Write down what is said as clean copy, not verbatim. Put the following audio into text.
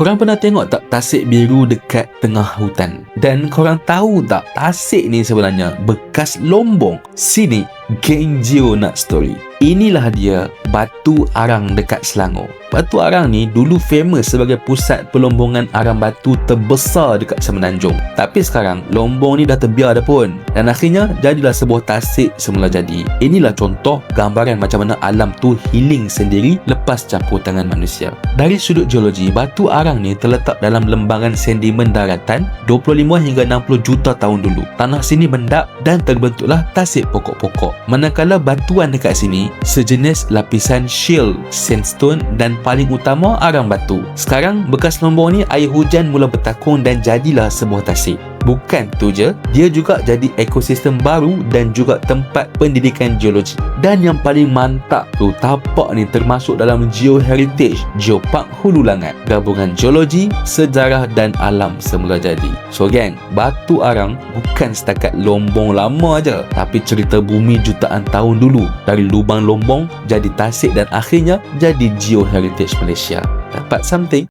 Korang pernah tengok tak tasik biru dekat tengah hutan? Dan korang tahu tak tasik ni sebenarnya bekas lombong? Sini Geng Geo nak story. Inilah dia Batu Arang dekat Selangor. Batu Arang ni dulu famous sebagai pusat pelombongan arang batu terbesar dekat Semenanjung. Tapi sekarang lombong ni dah terbiar dah pun. Dan akhirnya jadilah sebuah tasik semula jadi. Inilah contoh gambaran macam mana alam tu healing sendiri lepas campur tangan manusia. Dari sudut geologi, Batu Arang ni terletak dalam lembangan sedimen daratan 25 hingga 60 juta tahun dulu. Tanah sini mendap dan terbentuklah tasik pokok-pokok. Manakala batuan dekat sini sejenis lapisan shale, sandstone dan paling utama arang batu. Sekarang bekas lombong ni air hujan mula bertakung dan jadilah sebuah tasik. Bukan tu je, dia juga jadi ekosistem baru dan juga tempat pendidikan geologi. Dan yang paling mantap tu, tapak ni termasuk dalam Geoheritage Geopark Hulu Langat, gabungan geologi, sejarah dan alam semula jadi. So gang, Batu Arang bukan setakat lombong lama aja, tapi cerita bumi jutaan tahun dulu. Dari lubang lombong jadi tasik dan akhirnya jadi Geoheritage Malaysia. Dapat something?